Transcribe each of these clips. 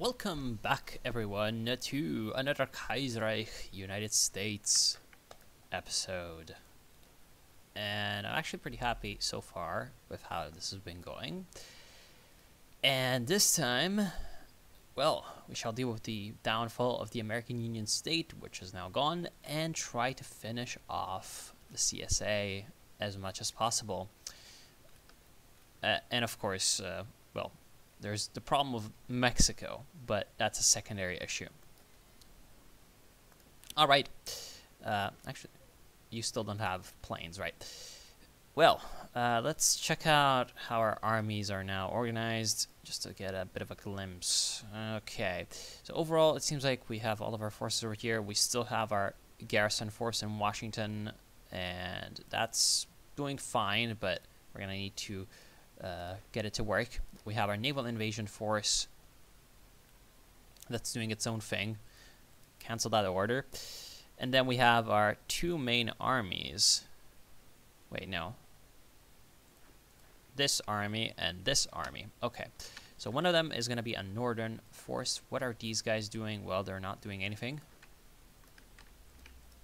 Welcome back, everyone, to another Kaiserreich United States episode. And I'm actually pretty happy so far with how this has been going. And this time, well, we shall deal with the downfall of the American Union State, which is now gone, and try to finish off the CSA as much as possible. And of course, well, there's the problem of Mexico, but that's a secondary issue. All right. Actually, you still don't have planes, right? Well, let's check out how our armies are now organized, just to get a bit of a glimpse. Okay. So overall, it seems like we have all of our forces over here. We still have our garrison force in Washington, and that's doing fine, but we're going to need to get it to work. We have our naval invasion force that's doing its own thing. Cancel that order. And then we have our two main armies. Wait, no. This army and this army. Okay. So one of them is going to be a northern force. What are these guys doing? Well, they're not doing anything.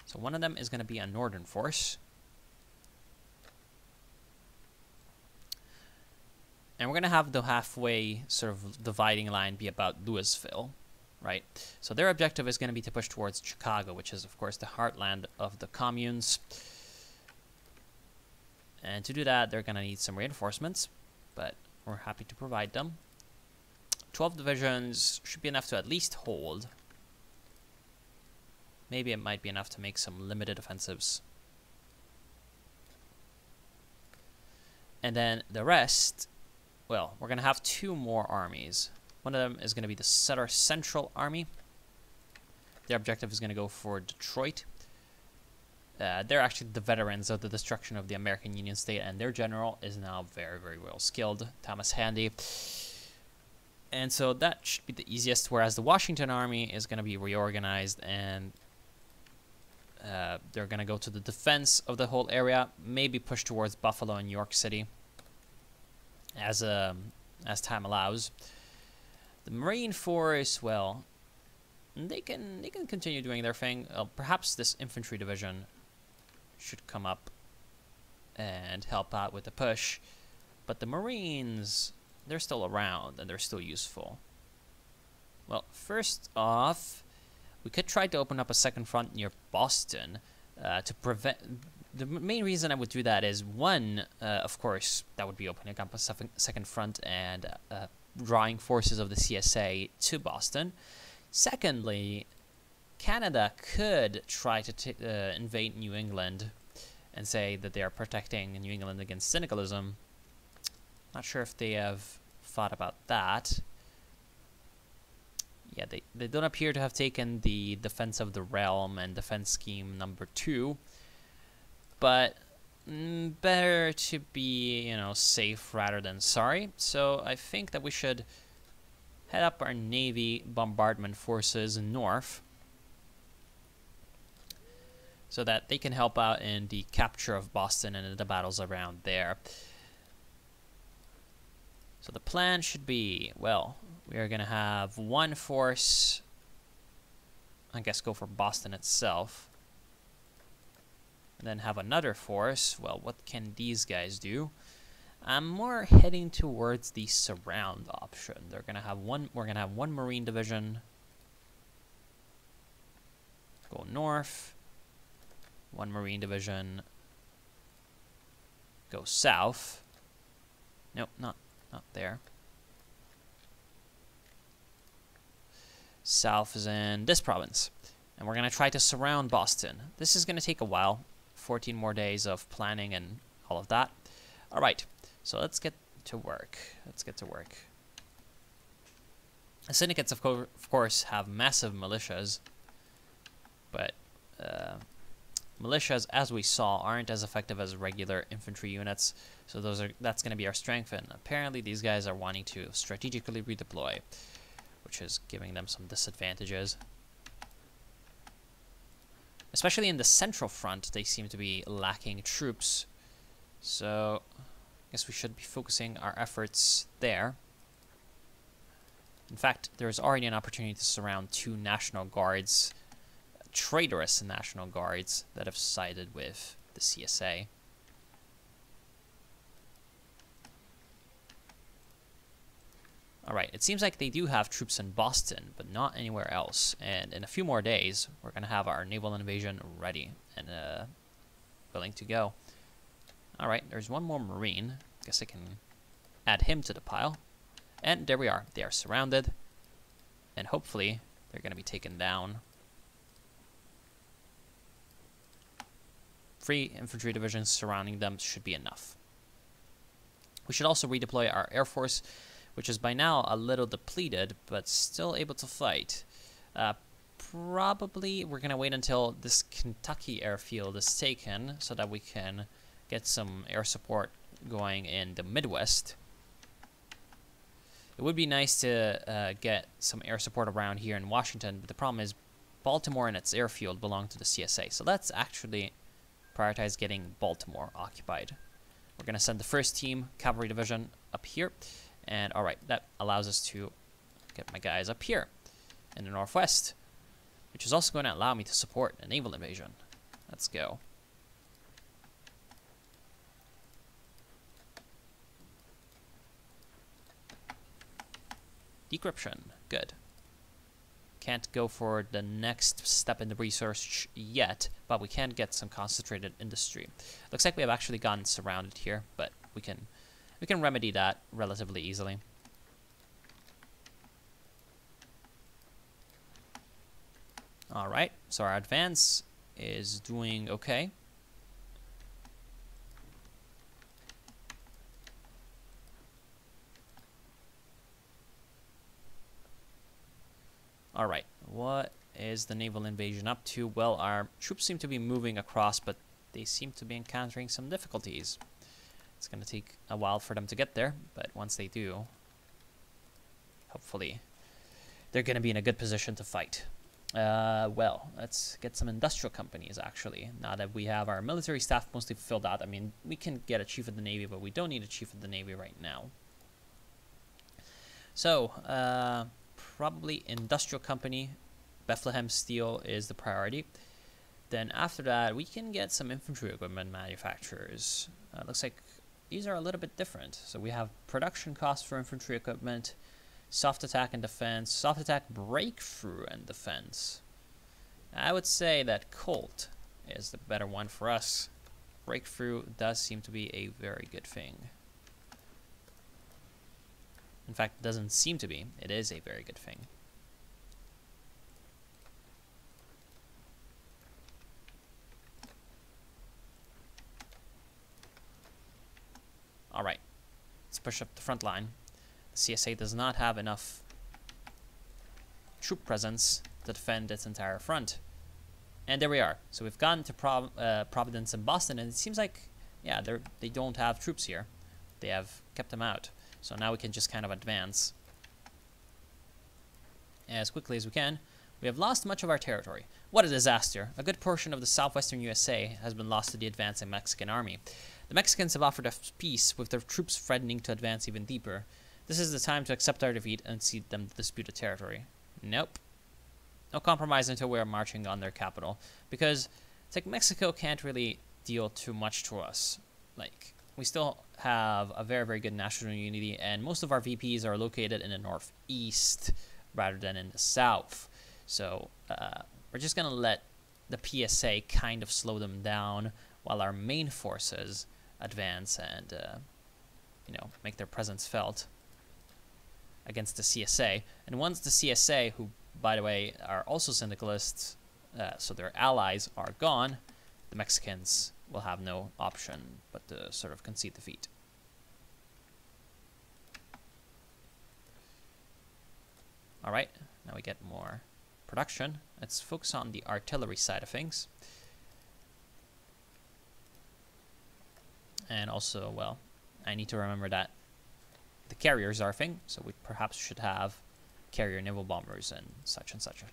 So one of them is going to be a northern force. And we're going to have the halfway sort of dividing line be about Louisville, right? So their objective is going to be to push towards Chicago, which is, of course, the heartland of the communes. And to do that, they're going to need some reinforcements, but we're happy to provide them. 12 divisions should be enough to at least hold. Maybe it might be enough to make some limited offensives. And then the rest... Well, we're going to have two more armies. One of them is going to be the Southern Central Army. Their objective is going to go for Detroit. They're actually the veterans of the destruction of the American Union State, and their general is now very, very well skilled, Thomas Handy. And so that should be the easiest, whereas the Washington Army is going to be reorganized, and they're going to go to the defense of the whole area, maybe push towards Buffalo and New York City. As time allows. The Marine Force, well, they can continue doing their thing. Perhaps this infantry division should come up and help out with the push. But the Marines, they're still around and they're still useful. Well, first off, we could try to open up a second front near Boston to prevent... The main reason I would do that is, one, of course, that would be opening up a second front and drawing forces of the CSA to Boston. Secondly, Canada could try to invade New England and say that they are protecting New England against syndicalism. Not sure if they have thought about that. Yeah, they don't appear to have taken the Defense of the Realm and Defense Scheme number 2. But better to be, you know, safe rather than sorry. So I think that we should head up our Navy bombardment forces north so that they can help out in the capture of Boston and the battles around there. So the plan should be, well, we are going to have one force, I guess, go for Boston itself. And then have another force. Well, what can these guys do? I'm more heading towards the surround option. They're gonna have one. We're gonna have one Marine division go north. One Marine division go south. Nope, not there. South is in this province, and we're gonna try to surround Boston. This is gonna take a while. 14 more days of planning and all of that. All right, so let's get to work. The syndicates, of course, have massive militias, but militias, as we saw, aren't as effective as regular infantry units. So that's going to be our strength, and apparently these guys are wanting to strategically redeploy, which is giving them some disadvantages. Especially in the central front, they seem to be lacking troops. So, I guess we should be focusing our efforts there. In fact, there's already an opportunity to surround 2 National Guards, traitorous National Guards, that have sided with the CSA. Alright, it seems like they do have troops in Boston, but not anywhere else. And in a few more days, we're going to have our naval invasion ready and willing to go. Alright, there's one more Marine. Guess I can add him to the pile. And there we are. They are surrounded. And hopefully, they're going to be taken down. 3 infantry divisions surrounding them should be enough. We should also redeploy our Air Force, which is by now a little depleted, but still able to fight. Probably we're going to wait until this Kentucky airfield is taken so that we can get some air support going in the Midwest. It would be nice to get some air support around here in Washington, but the problem is Baltimore and its airfield belong to the CSA. So let's actually prioritize getting Baltimore occupied. We're going to send the 1st Team Cavalry Division up here. And alright, that allows us to get my guys up here in the northwest, which is also going to allow me to support a naval invasion. Let's go. Decryption, good. Can't go for the next step in the research yet, but we can get some concentrated industry. Looks like we have actually gotten surrounded here, but we can remedy that relatively easily. Alright, so our advance is doing okay. Alright, what is the naval invasion up to? Well, our troops seem to be moving across, but they seem to be encountering some difficulties. It's going to take a while for them to get there, but once they do, hopefully, they're going to be in a good position to fight. Well, let's get some industrial companies, actually. Now that we have our military staff mostly filled out, I mean, we can get a Chief of the Navy, but we don't need a Chief of the Navy right now. So, probably industrial company. Bethlehem Steel is the priority. Then after that, we can get some infantry equipment manufacturers. Looks like these are a little bit different. So we have production costs for infantry equipment, soft attack and defense, soft attack breakthrough and defense. I would say that Colt is the better one for us. Breakthrough does seem to be a very good thing. In fact, it doesn't seem to be. It is a very good thing. Alright, let's push up the front line. The CSA does not have enough troop presence to defend its entire front. And there we are. So we've gotten to Providence and Boston, and it seems like, yeah, they don't have troops here. They have kept them out. So now we can just kind of advance as quickly as we can. We have lost much of our territory. What a disaster. A good portion of the southwestern USA has been lost to the advancing Mexican army. The Mexicans have offered us peace, with their troops threatening to advance even deeper. This is the time to accept our defeat and cede them the disputed territory. Nope. No compromise until we are marching on their capital. Because it's like Mexico can't really deal too much to us. Like, we still have a very, very good national unity, and most of our VPs are located in the northeast rather than in the south. So we're just going to let the PSA kind of slow them down while our main forces advance and, you know, make their presence felt against the CSA. And once the CSA, who, by the way, are also syndicalists, so their allies are gone, the Mexicans will have no option but to sort of concede defeat. Alright, now we get more production. Let's focus on the artillery side of things. And also, well, I need to remember that the carriers are a thing, so we perhaps should have carrier naval bombers and such and such.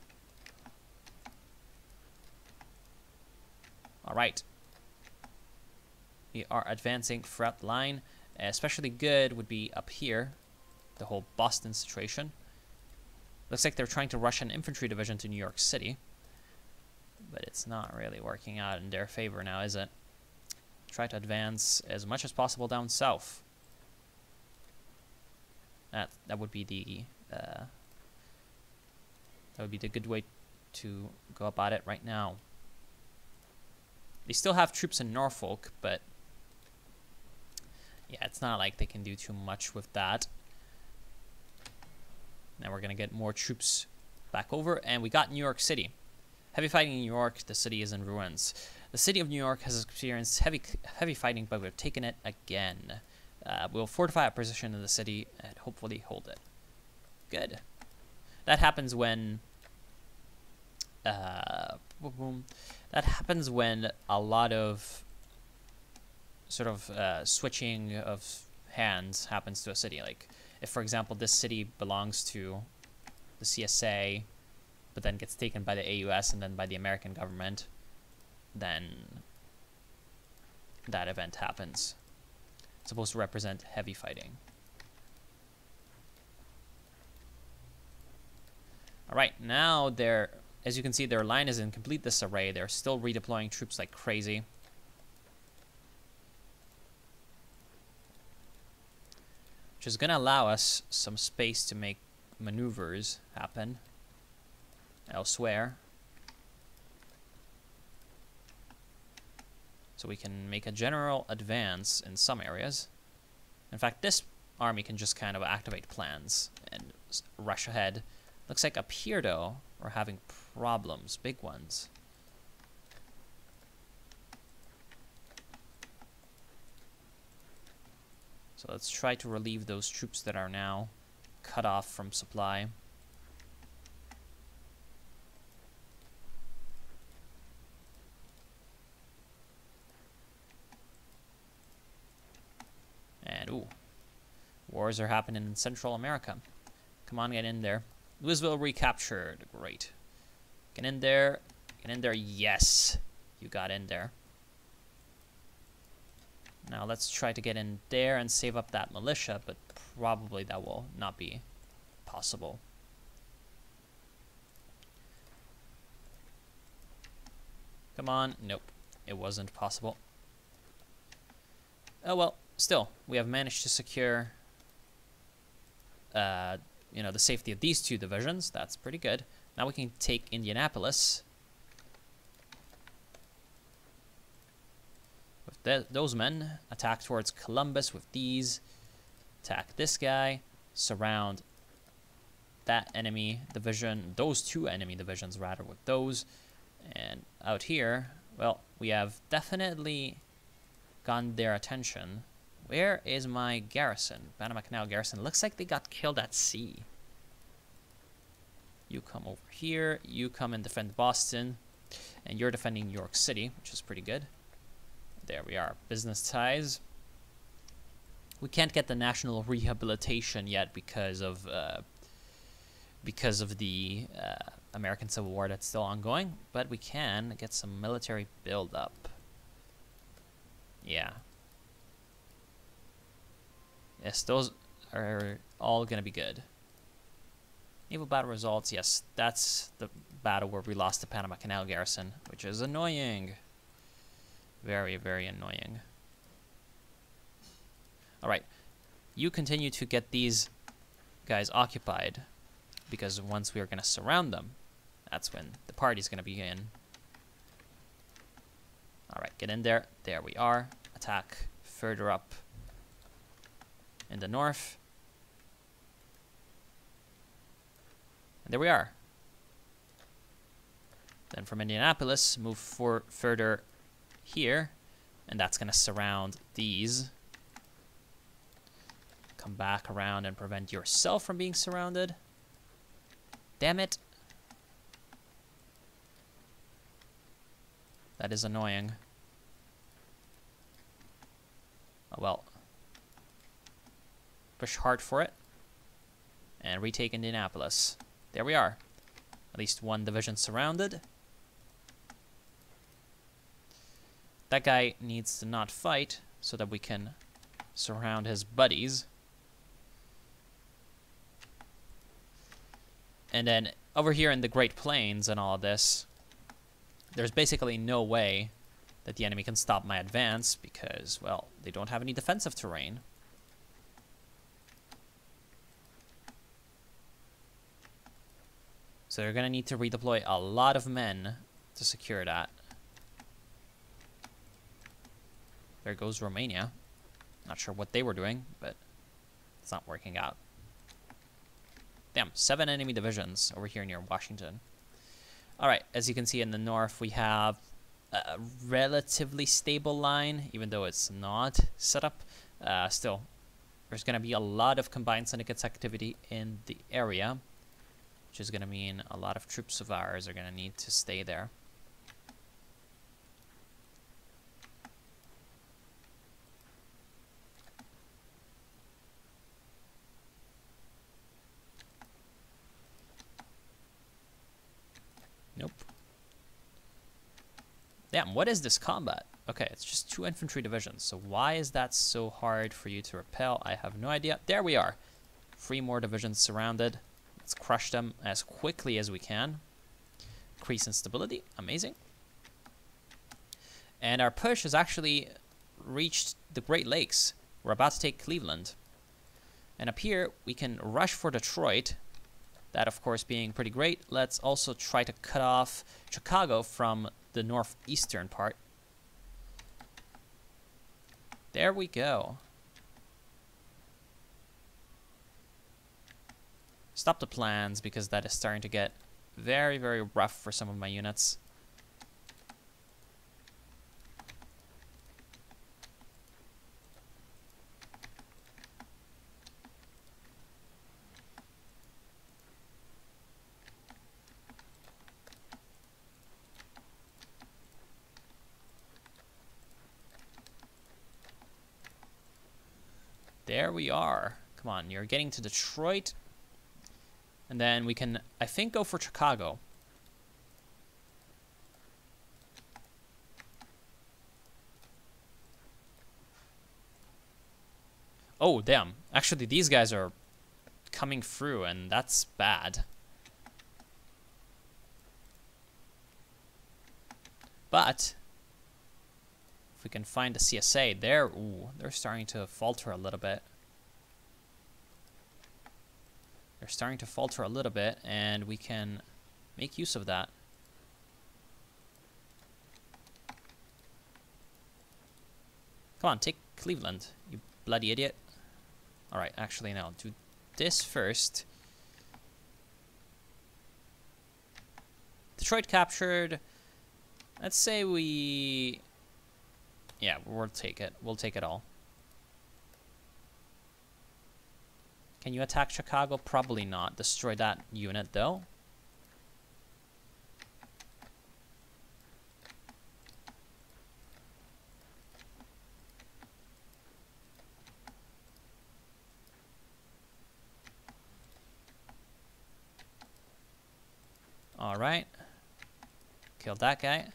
Alright. We are advancing throughout the line. Especially good would be up here, the whole Boston situation. Looks like they're trying to rush an infantry division to New York City. But it's not really working out in their favor now, is it? Try to advance as much as possible down south. That would be the good way to go about it right now. They still have troops in Norfolk, but yeah, it's not like they can do too much with that. Now we're gonna get more troops back over, and we got New York City. Heavy fighting in New York. The city is in ruins. The city of New York has experienced heavy fighting, but we've taken it again. We'll fortify our position in the city and hopefully hold it. Good. That happens when that happens when a lot of sort of switching of hands happens to a city. Like if, for example, this city belongs to the CSA, but then gets taken by the AUS and then by the American government, then that event happens. It's supposed to represent heavy fighting. Alright, now they're, as you can see, their line is in complete disarray. They're still redeploying troops like crazy. Which is going to allow us some space to make maneuvers happen elsewhere. So we can make a general advance in some areas. In fact, this army can just kind of activate plans and rush ahead. Looks like up here, though, we're having problems, big ones. So let's try to relieve those troops that are now cut off from supply. And, ooh, wars are happening in Central America. Come on, get in there. Louisville recaptured. Great. Get in there. Get in there. Yes. You got in there. Now let's try to get in there and save up that militia, but probably that will not be possible. Come on. Nope. It wasn't possible. Oh, well. Still, we have managed to secure, you know, the safety of these two divisions. That's pretty good. Now we can take Indianapolis with those men. Attack towards Columbus with these. Attack this guy. Surround that enemy division. Those two enemy divisions, rather, with those. And out here, well, we have definitely gotten their attention. Where is my garrison? Panama Canal garrison. Looks like they got killed at sea. You come over here. You come and defend Boston. And you're defending New York City, which is pretty good. There we are. Business ties. We can't get the national rehabilitation yet because of the American Civil War that's still ongoing. But we can get some military build-up. Yeah. Yes, those are all going to be good. Naval battle results. Yes, that's the battle where we lost the Panama Canal garrison, which is annoying. Very, very annoying. Alright. You continue to get these guys occupied, because once we are going to surround them, that's when the party's going to begin. Alright, get in there. There we are. Attack further up in the north. And there we are. Then from Indianapolis, move further here. And that's going to surround these. Come back around and prevent yourself from being surrounded. Damn it. That is annoying. Oh well. Push hard for it. And retake Indianapolis. There we are. At least one division surrounded. That guy needs to not fight so that we can surround his buddies. And then over here in the Great Plains and all of this, there's basically no way that the enemy can stop my advance because, well, they don't have any defensive terrain. So they're going to need to redeploy a lot of men to secure that. There goes Romania. Not sure what they were doing, but it's not working out. Damn, 7 enemy divisions over here near Washington. Alright, as you can see in the north, we have a relatively stable line, even though it's not set up. Still, there's going to be a lot of combined syndicates activity in the area, which is going to mean a lot of troops of ours are going to need to stay there. Nope. Damn, what is this combat? Okay, it's just 2 infantry divisions. So why is that so hard for you to repel? I have no idea. There we are. 3 more divisions surrounded. Let's crush them as quickly as we can. Increase in stability. Amazing. And our push has actually reached the Great Lakes. We're about to take Cleveland. And up here, we can rush for Detroit. That, of course, being pretty great. Let's also try to cut off Chicago from the northeastern part. There we go. Stop the plans because that is starting to get very, very rough for some of my units. There we are. Come on, you're getting to Detroit. And then we can, I think, go for Chicago. Oh, damn. Actually, these guys are coming through, and that's bad. But if we can find a CSA, they're starting to falter a little bit. They're starting to falter a little bit, and we can make use of that. Come on, take Cleveland, you bloody idiot. Alright, actually, no. Do this first. Detroit captured. Let's say we... Yeah, we'll take it. We'll take it all. Can you attack Chicago? Probably not. Destroy that unit, though. All right. Killed that guy.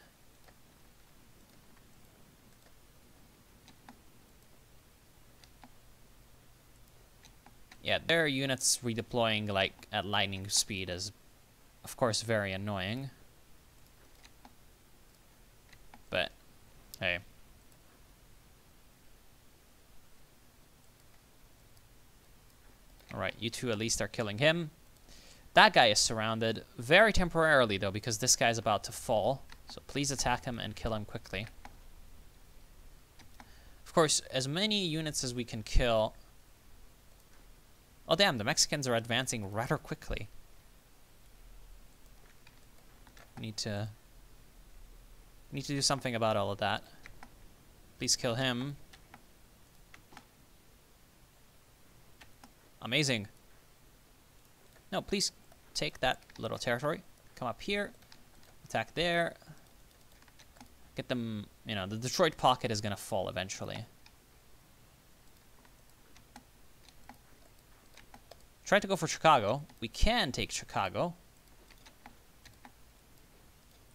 Yeah, their units redeploying like at lightning speed is, of course, very annoying. But, hey. Alright, you two at least are killing him. That guy is surrounded very temporarily, though, because this guy's about to fall. So please attack him and kill him quickly. Of course, as many units as we can kill... Oh, damn, the Mexicans are advancing rather quickly. We need to do something about all of that. Please kill him. Amazing. No, please take that little territory. Come up here. Attack there. Get them, you know, the Detroit pocket is going to fall eventually. Try to go for Chicago. We can take Chicago.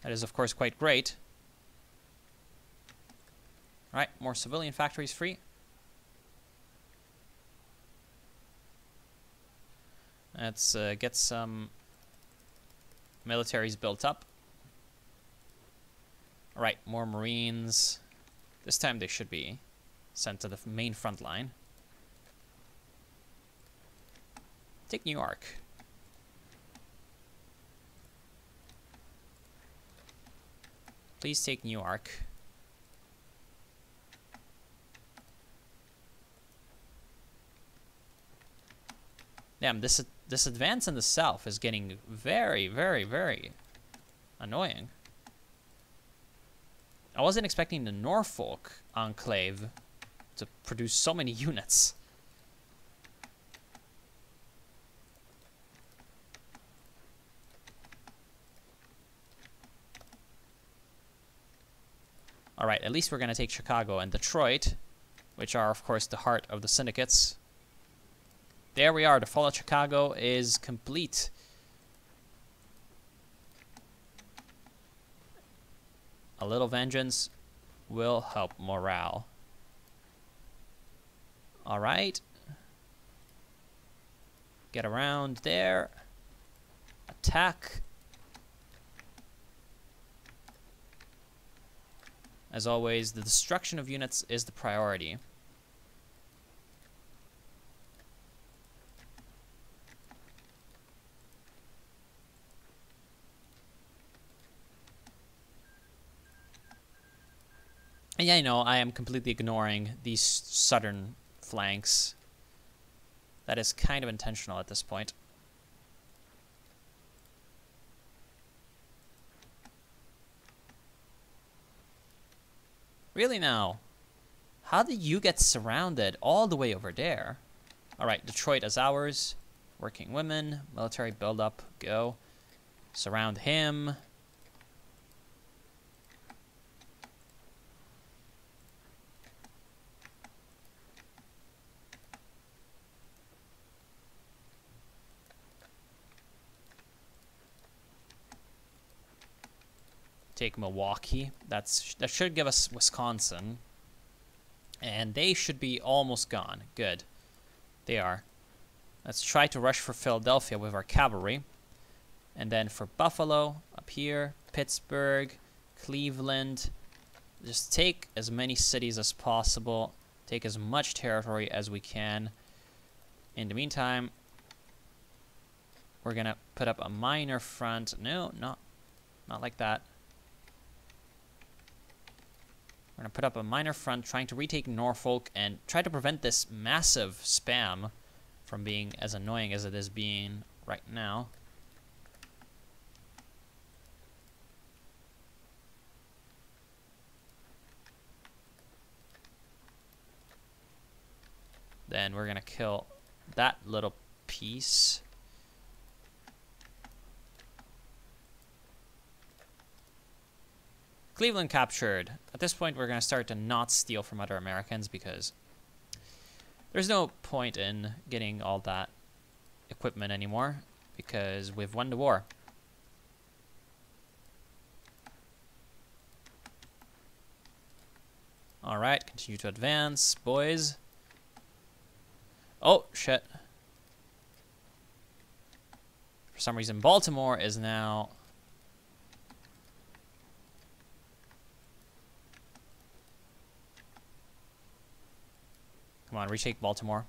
That is, of course, quite great. Alright, more civilian factories free. Let's get some Military's built up. Alright, more Marines. This time they should be sent to the main front line. Take New York. Please take New York. Damn, this advance in the south is getting very, very, very annoying. I wasn't expecting the Norfolk enclave to produce so many units. Alright, at least we're going to take Chicago and Detroit, which are, of course, the heart of the syndicates. There we are. The fall of Chicago is complete. A little vengeance will help morale. Alright. Get around there. Attack. As always, the destruction of units is the priority. And yeah, I know, I am completely ignoring these southern flanks. That is kind of intentional at this point. Really now? How did you get surrounded all the way over there? Alright, Detroit is ours. Working women. Military build-up. Go. Surround him. Take Milwaukee. That should give us Wisconsin. And they should be almost gone. Good. They are. Let's try to rush for Philadelphia with our cavalry. And then for Buffalo, up here, Pittsburgh, Cleveland. Just take as many cities as possible. Take as much territory as we can. In the meantime, we're going to put up a minor front. No, not like that. We're going to put up a minor front trying to retake Norfolk and try to prevent this massive spam from being as annoying as it is being right now. Then we're going to kill that little piece. Cleveland captured. At this point, we're going to start to not steal from other Americans because there's no point in getting all that equipment anymore because we've won the war. All right, continue to advance, boys. Oh, shit. For some reason, Baltimore is now... Come on, retake Baltimore.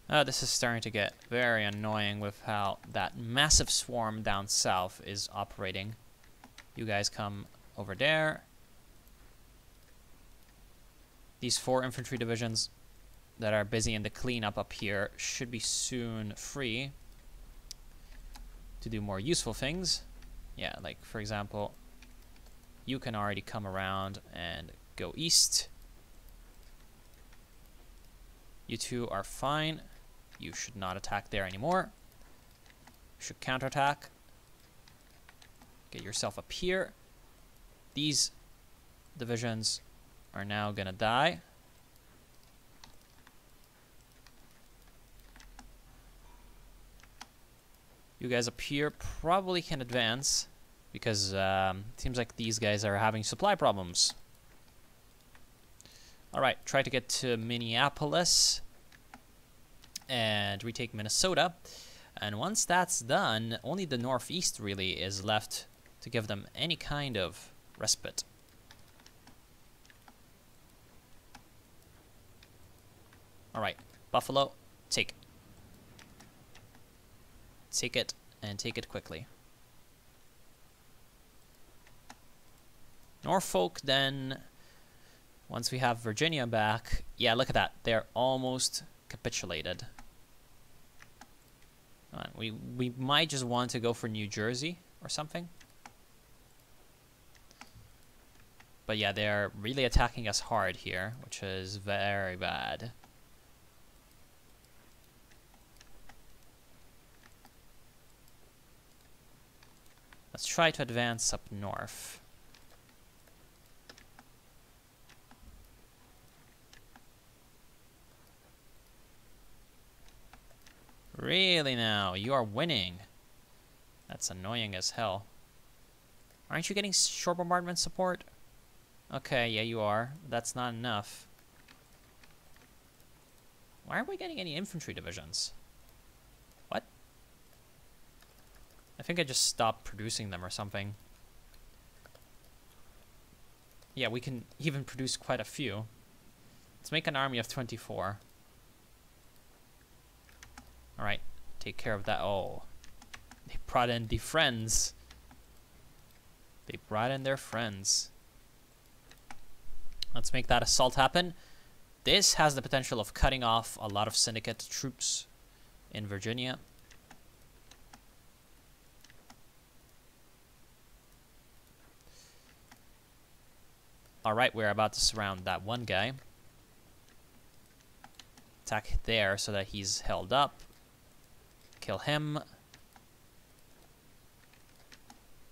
This is starting to get very annoying with how that massive swarm down south is operating. You guys come over there. These 4 infantry divisions that are busy in the cleanup up here should be soon free to do more useful things. Yeah, like, for example, you can already come around and go east. You two are fine. You should not attack there anymore. You should counterattack. Get yourself up here. These divisions are now gonna die. You guys up here probably can advance because it seems like these guys are having supply problems. Alright, try to get to Minneapolis and retake Minnesota. And once that's done, only the northeast really is left to give them any kind of respite. Alright, Buffalo, take it. Take it, and take it quickly. Norfolk, then, once we have Virginia back, yeah, look at that. They're almost capitulated. We might just want to go for New Jersey or something. But yeah, they're really attacking us hard here, which is very bad. Let's try to advance up north. Really now? You are winning. That's annoying as hell. Aren't you getting shore bombardment support? Okay, yeah, you are. That's not enough. Why aren't we getting any infantry divisions? What? I think I just stopped producing them or something. Yeah, we can even produce quite a few. Let's make an army of 24. Alright, take care of that. Oh, they brought in the friends. They brought in their friends. Let's make that assault happen. This has the potential of cutting off a lot of syndicate troops in Virginia. Alright, we're about to surround that one guy. Attack there so that he's held up. Kill him.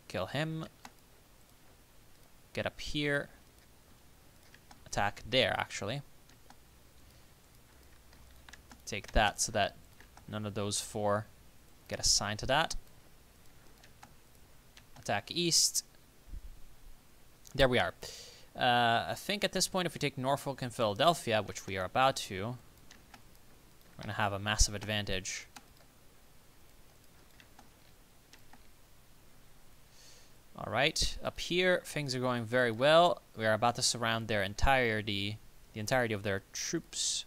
Kill him. Get up here. Attack there, actually. Take that so that none of those four get assigned to that. Attack east. There we are. I think at this point, if we take Norfolk and Philadelphia, which we are about to, we're going to have a massive advantage. All right, up here, things are going very well. We are about to surround their entirety, the entirety of their troops.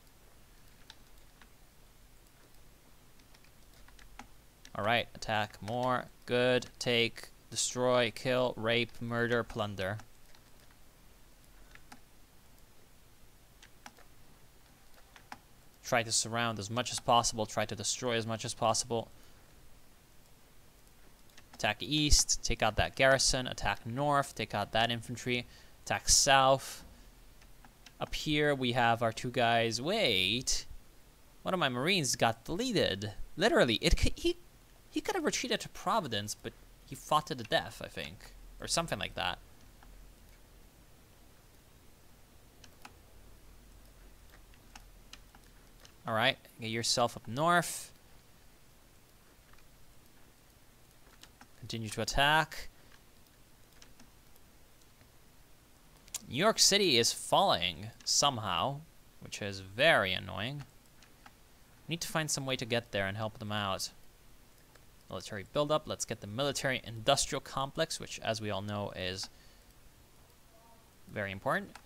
All right, attack more. Good. Take, destroy, kill, rape, murder, plunder. Try to surround as much as possible. Try to destroy as much as possible. Attack east, take out that garrison. Attack north, take out that infantry. Attack south. Up here we have our two guys. Wait, one of my marines got deleted. Literally, he could have retreated to Providence, but he fought to the death, I think, or something like that. All right, get yourself up north. Continue to attack. New York City is falling somehow, which is very annoying. We need to find some way to get there and help them out. Military buildup. Let's get the military industrial complex, which, as we all know, is very important.